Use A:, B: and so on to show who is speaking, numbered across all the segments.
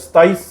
A: 27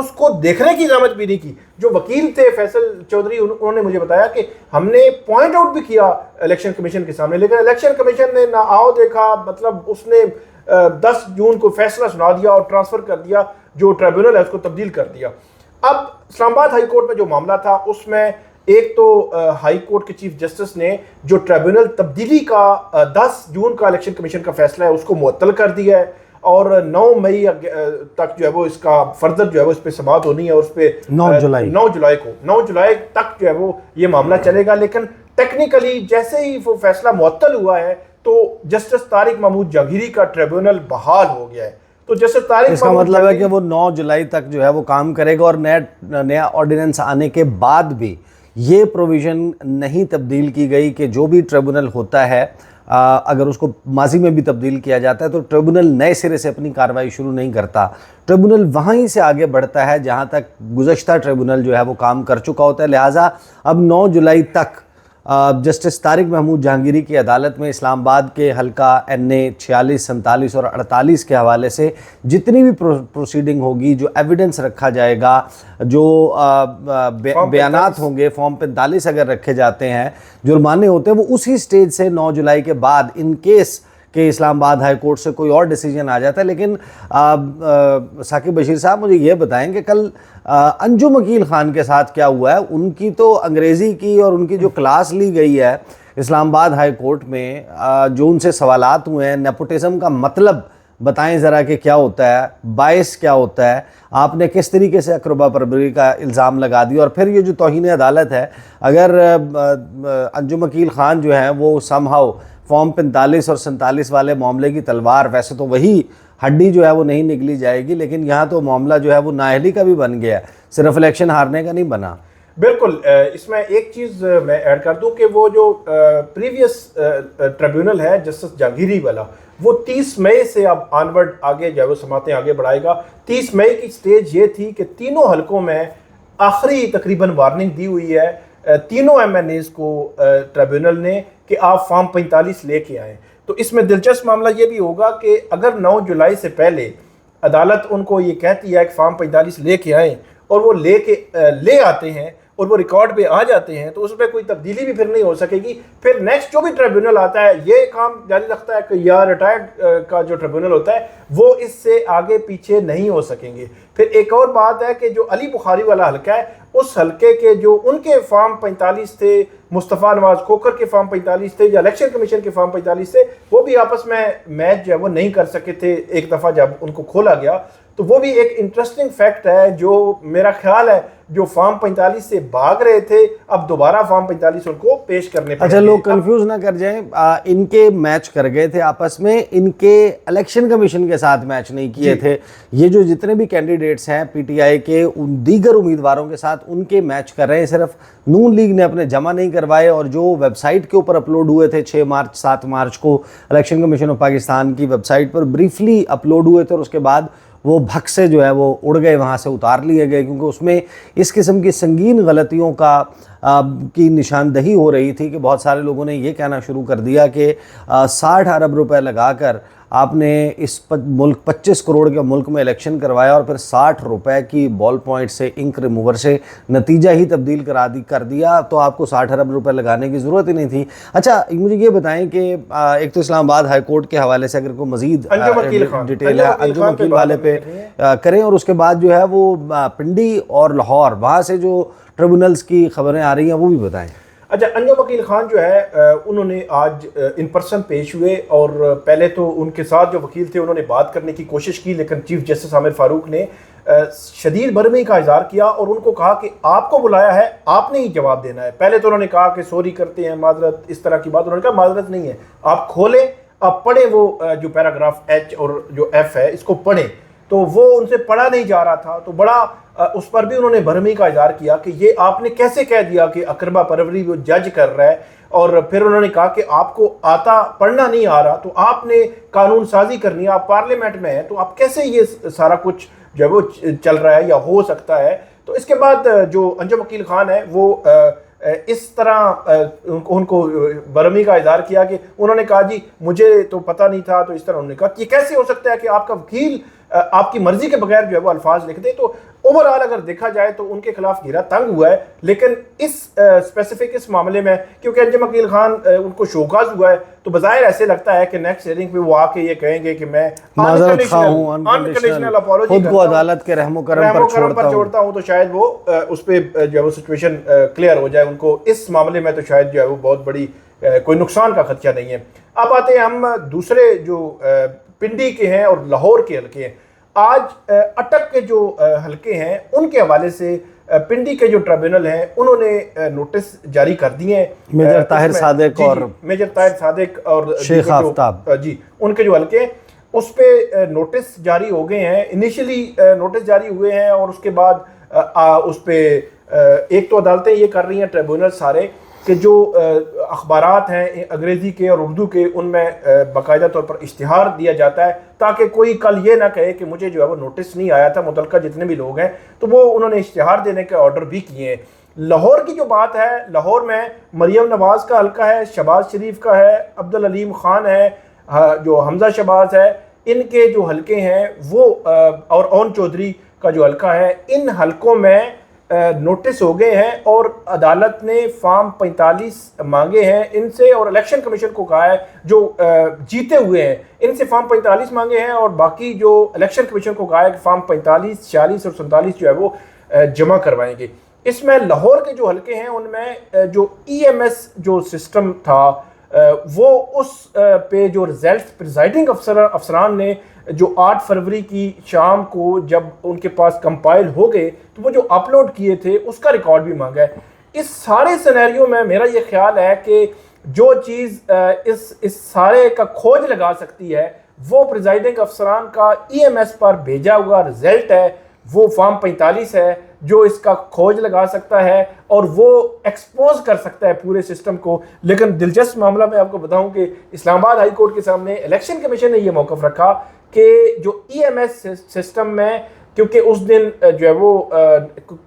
A: اس کو دیکھنے کی زحمت بھی نہیں کی. جو وکیل تھے فیصل چودھری انہوں نے مجھے بتایا کہ ہم نے پوائنٹ آؤٹ بھی کیا الیکشن کمیشن کے سامنے, لیکن الیکشن کمیشن نے نہ آؤ دیکھا, مطلب اس نے 10 جون کو فیصلہ سنا دیا اور ٹرانسفر کر دیا, جو ٹریبیونل ہے اس کو تبدیل کر دیا. اب اسلام آباد ہائی کورٹ میں جو معاملہ تھا اس میں ایک تو ہائی کورٹ کے چیف جسٹس نے جو ٹریبیونل تبدیلی کا 10 جون کا الیکشن کمیشن کا فیصلہ ہے اس کو معطل کر دیا ہے, اور 9 مئی تک جو ہے وہ اس کا فردر جو ہے وہ اس پہ سماعت ہونی ہے, اور اس پہ 9 جولائی تک جو ہے وہ یہ معاملہ چلے گا. لیکن ٹیکنیکلی جیسے ہی وہ فیصلہ معطل ہوا ہے تو جسٹس طارق محمود جہانگیری کا ٹریبیونل بحال ہو گیا ہے. تو جسٹس طارق
B: اس کا مطلب ہے کہ وہ 9 جولائی تک جو ہے وہ کام کرے گا, اور نیا آرڈیننس آنے کے بعد بھی یہ پروویژن نہیں تبدیل کی گئی کہ جو بھی ٹریبونل ہوتا ہے اگر اس کو ماضی میں بھی تبدیل کیا جاتا ہے تو ٹریبونل نئے سرے سے اپنی کارروائی شروع نہیں کرتا. ٹریبونل وہاں ہی سے آگے بڑھتا ہے جہاں تک گزشتہ ٹریبونل جو ہے وہ کام کر چکا ہوتا ہے. لہٰذا اب 9 جولائی تک جسٹس طارق محمود جہانگیری کی عدالت میں اسلام آباد کے حلقہ NA 46, 47 اور 48 کے حوالے سے جتنی بھی پروسیڈنگ ہوگی, جو ایویڈنس رکھا جائے گا, جو بیانات ہوں گے, فارم 45 اگر رکھے جاتے ہیں, جرمانے ہوتے ہیں, وہ اسی سٹیج سے 9 جولائی کے بعد ان کیس کہ اسلام آباد ہائی کورٹ سے کوئی اور ڈیسیجن آ جاتا ہے. لیکن ثاقب بشیر صاحب مجھے یہ بتائیں کہ کل انجم عقیل خان کے ساتھ کیا ہوا ہے؟ ان کی تو انگریزی کی اور ان کی جو کلاس لی گئی ہے اسلام آباد ہائی کورٹ میں, جو ان سے سوالات ہوئے ہیں, نیپوٹزم کا مطلب بتائیں ذرا کہ کیا ہوتا ہے, باعث کیا ہوتا ہے, آپ نے کس طریقے سے اقربا پروری کا الزام لگا دیا, اور پھر یہ جو توہین عدالت ہے, اگر انجم عقیل خان جو ہیں وہ سم ہاؤ فارم 45 اور 47 والے معاملے کی تلوار, ویسے تو وہی ہڈی جو ہے وہ نہیں نکلی جائے گی, لیکن یہاں تو معاملہ جو ہے وہ نااہلی کا بھی بن گیا, صرف الیکشن ہارنے کا نہیں بنا.
A: بالکل. اس میں ایک چیز میں ایڈ کر دوں کہ وہ جو پریویس ٹریبیونل ہے جسٹس جہانگیری والا, وہ 30 مئی سے اب آنورڈ آگے جو ہے وہ سماعتیں آگے بڑھائے گا. 30 مئی کی سٹیج یہ تھی کہ تینوں حلقوں میں آخری تقریباً وارننگ دی ہوئی ہے تینوں MNAs کو ٹریبیونل نے کہ آپ فارم 45 لے کے آئیں. تو اس میں دلچسپ معاملہ یہ بھی ہوگا کہ اگر 9 جولائی سے پہلے عدالت ان کو یہ کہتی ہے کہ فارم 45 لے کے آئیں, اور وہ لے آتے ہیں اور وہ ریکارڈ پہ آ جاتے ہیں, تو اس میں کوئی تبدیلی بھی پھر نہیں ہو سکے گی. پھر نیکسٹ جو بھی ٹریبیونل آتا ہے یہ کام جاری رکھتا ہے کہ یا ریٹائرڈ کا جو ٹریبیونل ہوتا ہے وہ اس سے آگے پیچھے نہیں ہو سکیں گے. پھر ایک اور بات ہے کہ جو علی بخاری والا حلقہ ہے, اس حلقے کے جو ان کے فارم 45 تھے, مصطفیٰ نواز کھوکھر کے فارم 45 تھے یا الیکشن کمیشن کے فارم 45 تھے, وہ بھی آپس میں میچ جو ہے وہ نہیں کر سکے تھے ایک دفعہ جب ان کو کھولا گیا. تو وہ بھی ایک انٹرسٹنگ فیکٹ ہے جو میرا خیال ہے جو فارم 45 سے بھاگ رہے تھے اب دوبارہ فارم 45 ان کو پیش کرنے پڑے.
B: اچھا, لوگ کنفیوز نہ کر جائیں, ان کے میچ کر گئے تھے آپس میں, ان کے الیکشن کمیشن کے ساتھ میچ نہیں کیے تھے. یہ جو جتنے بھی کینڈیڈیٹس ہیں PTI کے ان دیگر امیدواروں کے ساتھ ان کے میچ کر رہے ہیں, صرف نون لیگ نے اپنے جمع نہیں کروائے, اور جو ویب سائٹ کے اوپر اپلوڈ ہوئے تھے 6 مارچ 7 مارچ کو الیکشن کمیشن آف پاکستان کی ویب سائٹ پر بریفلی اپلوڈ ہوئے تھے, اور اس کے بعد وہ بھگ سے جو ہے وہ اڑ گئے, وہاں سے اتار لیے گئے, کیونکہ اس میں اس قسم کی سنگین غلطیوں کی نشاندہی ہو رہی تھی کہ بہت سارے لوگوں نے یہ کہنا شروع کر دیا کہ 60 ارب روپے لگا کر آپ نے اس ملک 25 کروڑ کے ملک میں الیکشن کروایا, اور پھر 60 روپے کی بال پوائنٹ سے انک ریموور سے نتیجہ ہی تبدیل کر دیا, تو آپ کو 60 ارب روپے لگانے کی ضرورت ہی نہیں تھی. اچھا, مجھے یہ بتائیں کہ ایک تو اسلام آباد ہائی کورٹ کے حوالے سے اگر کوئی مزید ڈیٹیل ہے انجم عقیل والے پہ کریں, اور اس کے بعد جو ہے وہ پنڈی اور لاہور وہاں سے جو ٹریبونلز کی خبریں آ رہی ہیں وہ بھی بتائیں.
A: اچھا, انجم عقیل خان جو ہے انہوں نے آج ان پرسن پیش ہوئے, اور پہلے تو ان کے ساتھ جو وکیل تھے انہوں نے بات کرنے کی کوشش کی, لیکن چیف جسٹس عامر فاروق نے شدید برہمی کا اظہار کیا اور ان کو کہا کہ آپ کو بلایا ہے, آپ نے ہی جواب دینا ہے. پہلے تو انہوں نے کہا کہ سوری کرتے ہیں, معذرت, اس طرح کی بات. انہوں نے کہا معذرت نہیں ہے, آپ کھولیں, آپ پڑھیں وہ جو پیراگراف H اور جو F ہے اس کو پڑھیں. تو وہ ان سے پڑھا نہیں جا رہا تھا, تو بڑا اس پر بھی انہوں نے برہمی کا اظہار کیا کہ یہ آپ نے کیسے کہہ دیا کہ اقربا پروری وہ جج کر رہا ہے. اور پھر انہوں نے کہا کہ آپ کو آتا پڑھنا نہیں آ رہا, تو آپ نے قانون سازی کرنی ہے, آپ پارلیمنٹ میں ہیں, تو آپ کیسے یہ سارا کچھ جو ہے وہ چل رہا ہے یا ہو سکتا ہے. تو اس کے بعد جو انجم عقیل خان ہے وہ اس طرح ان کو برہمی کا اظہار کیا کہ انہوں نے کہا جی مجھے تو پتہ نہیں تھا. تو اس طرح انہوں نے کہا کہ یہ کیسے ہو سکتا ہے کہ آپ کا وکیل آپ کی مرضی کے بغیر جو ہے وہ الفاظ لکھ دے. تو اوور آل اگر دیکھا جائے تو ان کے خلاف گھیرا تنگ ہوا ہے، لیکن اس اسپیسیفک اس معاملے میں کیونکہ انجم عقیل خان ان کو شوکاز ہوا ہے تو بظاہر ایسے لگتا ہے کہ نیکسٹ ہیئرنگ پہ وہ آ کے یہ کہیں گے کہ میں
B: معذرت خواہ ہوں،
A: انکنڈیشنل اپالوجی
B: خود کو عدالت کے رحم و کرم پر
A: چھوڑتا ہوں، تو شاید وہ اس پہ جو ہے وہ سچویشن کلیئر ہو جائے ان کو اس معاملے میں، تو شاید جو ہے وہ بہت بڑی کوئی نقصان کا خدشہ نہیں ہے۔ اب آتے ہیں ہم دوسرے جو پنڈی کے ہیں اور لاہور کے حلقے ہیں۔ آج اٹک کے جو حلقے ہیں ان کے حوالے سے پنڈی کے جو ٹریبیونل ہیں انہوں نے نوٹس جاری کر دیے ہیں،
B: میجر طاہر صادق اور
A: میجر طاہر صادق اور
B: شیخ آفتاب،
A: جی ان کے جو حلقے ہیں اس پہ نوٹس جاری ہو گئے ہیں۔ انیشلی نوٹس جاری ہوئے ہیں اور اس کے بعد اس پہ ایک تو عدالتیں یہ کر رہی ہیں ٹریبیونل سارے کہ جو اخبارات ہیں انگریزی کے اور اردو کے ان میں باقاعدہ طور پر اشتہار دیا جاتا ہے تاکہ کوئی کل یہ نہ کہے کہ مجھے جو ہے وہ نوٹس نہیں آیا تھا، متعلقہ جتنے بھی لوگ ہیں تو وہ انہوں نے اشتہار دینے کے آرڈر بھی کیے ہیں۔ لاہور کی جو بات ہے، لاہور میں مریم نواز کا حلقہ ہے، شہباز شریف کا ہے، عبدالعلیم خان ہے، جو حمزہ شہباز ہے، ان کے جو حلقے ہیں وہ اور اون چودھری کا جو حلقہ ہے، ان حلقوں میں نوٹس ہو گئے ہیں اور عدالت نے فارم 45 مانگے ہیں ان سے، اور الیکشن کمیشن کو کہا ہے جو جیتے ہوئے ہیں ان سے فارم 45 مانگے ہیں، اور باقی جو الیکشن کمیشن کو کہا ہے کہ فارم 45، 46 اور 47 جو ہے وہ جمع کروائیں گے۔ اس میں لاہور کے جو حلقے ہیں ان میں جو ای ایم ایس جو سسٹم تھا وہ اس پہ جو رزلٹس پریزائڈنگ افسران نے جو 8 فروری کی شام کو جب ان کے پاس کمپائل ہو گئے تو وہ جو اپلوڈ کیے تھے اس کا ریکارڈ بھی مانگا ہے۔ اس سارے سینیریو میں میرا یہ خیال ہے کہ جو چیز اس سارے کا کھوج لگا سکتی ہے وہ پریزائڈنگ افسران کا ای ایم ایس پر بھیجا ہوا رزلٹ ہے، وہ فارم 45 ہے جو اس کا کھوج لگا سکتا ہے اور وہ ایکسپوز کر سکتا ہے پورے سسٹم کو۔ لیکن دلچسپ معاملہ میں آپ کو بتاؤں کہ اسلام آباد ہائی کورٹ کے سامنے الیکشن کمیشن نے یہ موقف رکھا کہ جو ای ایم ایس سسٹم میں، کیونکہ اس دن جو ہے وہ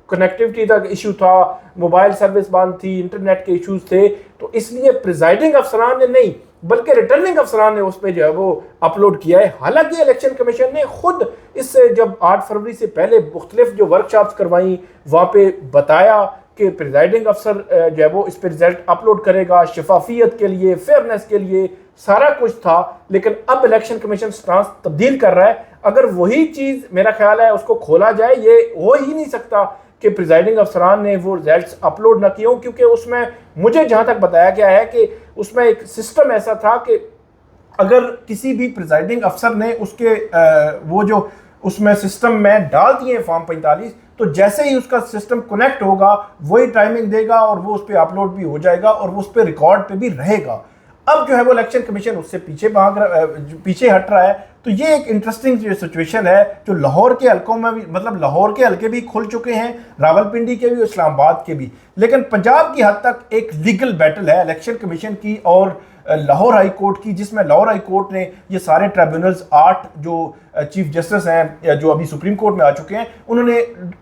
A: کنیکٹیوٹی کا ایشو تھا، موبائل سروس بند تھی، انٹرنیٹ کے ایشوز تھے، تو اس لیے پریزائڈنگ افسران نے نہیں بلکہ ریٹرننگ افسران نے اس پہ جو ہے وہ اپلوڈ کیا ہے۔ حالانکہ الیکشن کمیشن نے خود اس سے جب 8 فروری سے پہلے مختلف جو ورکشاپس کروائیں وہاں پہ بتایا کہ پریزائڈنگ افسر جو ہے وہ اس پہ رزلٹ اپلوڈ کرے گا، شفافیت کے لیے، فیئرنس کے لیے سارا کچھ تھا، لیکن اب الیکشن کمیشن سٹانس تبدیل کر رہا ہے۔ اگر وہی چیز میرا خیال ہے اس کو کھولا جائے، یہ ہو ہی نہیں سکتا کہ پریزائڈنگ افسران نے وہ رزلٹس اپلوڈ نہ کیوں، کیونکہ اس میں مجھے جہاں تک بتایا گیا ہے کہ اس میں ایک سسٹم ایسا تھا کہ اگر کسی بھی پریزائڈنگ افسر نے اس کے وہ جو اس میں سسٹم میں ڈال دیے فارم 45 تو جیسے ہی اس کا سسٹم کنیکٹ ہوگا وہی ٹائمنگ دے گا اور وہ اس پہ اپلوڈ بھی ہو جائے گا اور وہ اس پہ ریکارڈ پہ بھی رہے گا۔ اب جو ہے وہ الیکشن کمیشن اس سے پیچھے ہٹ رہا ہے، تو یہ ایک انٹرسٹنگ جو سچویشن ہے جو لاہور کے حلقوں میں بھی، مطلب لاہور کے حلقے بھی کھل چکے ہیں، راولپنڈی کے بھی، اسلام آباد کے بھی، لیکن پنجاب کی حد تک ایک لیگل بیٹل ہے الیکشن کمیشن کی اور لاہور ہائی کورٹ کی، جس میں لاہور ہائی کورٹ نے یہ سارے ٹریبیونلز 8 جو چیف جسٹس ہیں جو ابھی سپریم کورٹ میں آ چکے ہیں انہوں نے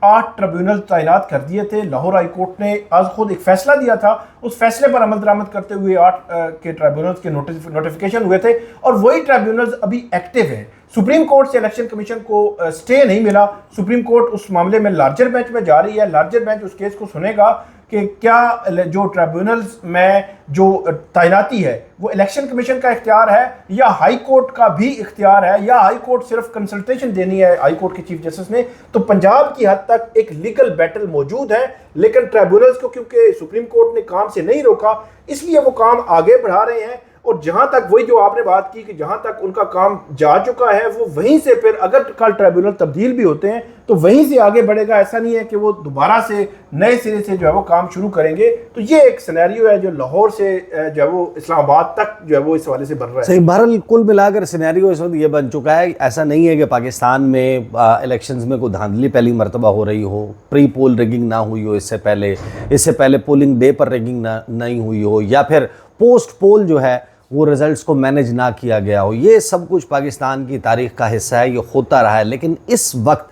A: 8 ٹریبیونل تعینات کر دیے تھے۔ لاہور ہائی کورٹ نے آج خود ایک فیصلہ دیا تھا، اس فیصلے پر عمل درآمد کرتے ہوئے 8 کے ٹریبیونلز کے نوٹیفیکیشن ہوئے تھے اور وہی ٹریبیونلز ابھی ایکٹیو ہیں۔ سپریم کورٹ سے الیکشن کمیشن کو سٹے نہیں ملا، سپریم کورٹ اس معاملے میں لارجر بینچ میں جا رہی ہے، لارجر بینچ اس کیس کو سنے گا کہ کیا جو ٹریبیونلز میں جو تعیناتی ہے وہ الیکشن کمیشن کا اختیار ہے یا ہائی کورٹ کا بھی اختیار ہے، یا ہائی کورٹ صرف کنسلٹیشن دینی ہے ہائی کورٹ کے چیف جسٹس نے۔ تو پنجاب کی حد تک ایک لیگل بیٹل موجود ہے، لیکن ٹریبیونلز کو کیونکہ سپریم کورٹ نے کام سے نہیں روکا اس لیے وہ کام آگے بڑھا رہے ہیں، اور جہاں تک وہی جو آپ نے بات کی کہ جہاں تک ان کا کام جا چکا ہے وہ وہیں سے پھر اگر کل ٹریبیونل تبدیل بھی ہوتے ہیں تو وہیں سے آگے بڑھے گا، ایسا نہیں ہے کہ وہ دوبارہ سے نئے سرے سے جو ہے وہ کام شروع کریں گے۔ تو یہ ایک سینیریو ہے جو لاہور سے جو ہے وہ اسلام آباد تک جو ہے وہ اس حوالے سے بڑھ رہا ہے۔
B: صحیح، بہرحال کل ملا کر سینیریو اس وقت یہ بن چکا ہے، ایسا نہیں ہے کہ پاکستان میں الیکشنز میں کوئی دھاندلی پہلی مرتبہ ہو رہی ہو، پری پول ریگنگ نہ ہوئی ہو، اس سے پہلے پولنگ ڈے پر ریگنگ نہیں ہوئی ہو، یا پھر پوسٹ پول جو ہے وہ رزلٹس کو مینج نہ کیا گیا ہو۔ یہ سب کچھ پاکستان کی تاریخ کا حصہ ہے، یہ ہوتا رہا ہے، لیکن اس وقت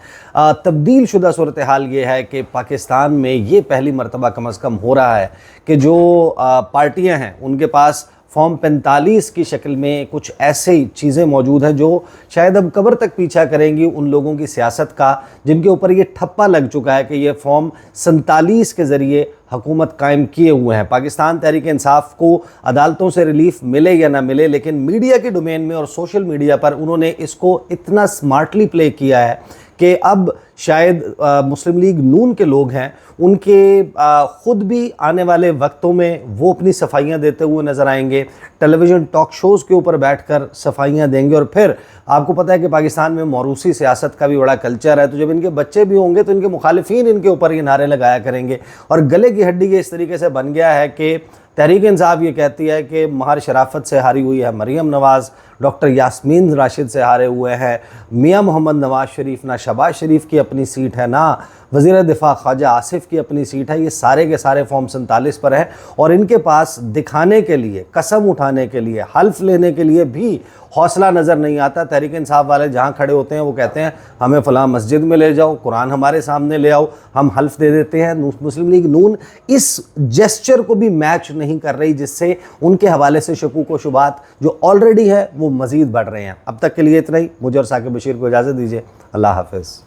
B: تبدیل شدہ صورتحال یہ ہے کہ پاکستان میں یہ پہلی مرتبہ کم از کم ہو رہا ہے کہ جو پارٹیاں ہیں ان کے پاس فارم 45 کی شکل میں کچھ ایسی چیزیں موجود ہیں جو شاید اب قبر تک پیچھا کریں گی ان لوگوں کی سیاست کا جن کے اوپر یہ ٹھپا لگ چکا ہے کہ یہ فارم 47 کے ذریعے حکومت قائم کیے ہوئے ہیں۔ پاکستان تحریک انصاف کو عدالتوں سے ریلیف ملے یا نہ ملے، لیکن میڈیا کے ڈومین میں اور سوشل میڈیا پر انہوں نے اس کو اتنا سمارٹلی پلے کیا ہے کہ اب شاید مسلم لیگ نون کے لوگ ہیں ان کے خود بھی آنے والے وقتوں میں وہ اپنی صفائیاں دیتے ہوئے نظر آئیں گے، ٹیلی ویژن ٹاک شوز کے اوپر بیٹھ کر صفائیاں دیں گے، اور پھر آپ کو پتہ ہے کہ پاکستان میں موروثی سیاست کا بھی بڑا کلچر ہے، تو جب ان کے بچے بھی ہوں گے تو ان کے مخالفین ان کے اوپر یہ نعرے لگایا کریں گے، اور گلے کی ہڈی کے اس طریقے سے بن گیا ہے کہ تحریک انصاف یہ کہتی ہے کہ مہر شرافت سے ہاری ہوئی ہے مریم نواز، ڈاکٹر یاسمین راشد سے ہارے ہوئے ہیں میاں محمد نواز شریف، نہ شہباز شریف کی اپنی سیٹ ہے، نہ وزیر دفاع خواجہ آصف کی اپنی سیٹ ہے، یہ سارے کے سارے فارم 47 پر ہیں، اور ان کے پاس دکھانے کے لیے، قسم اٹھانے کے لیے، حلف لینے کے لیے بھی حوصلہ نظر نہیں آتا۔ تحریک انصاف والے جہاں کھڑے ہوتے ہیں وہ کہتے ہیں ہمیں فلاں مسجد میں لے جاؤ، قرآن ہمارے سامنے لے آؤ، ہم حلف دے دیتے ہیں۔ مسلم لیگ نون اس جیسچر کو بھی میچ نہیں کر رہی، جس سے ان کے حوالے سے شکوک و شبہات جو آلریڈی ہے وہ مزید بڑھ رہے ہیں۔ اب تک کے لیے اتنا ہی، مجھے اور ثاقب بشیر کو اجازت دیجیے، اللہ حافظ۔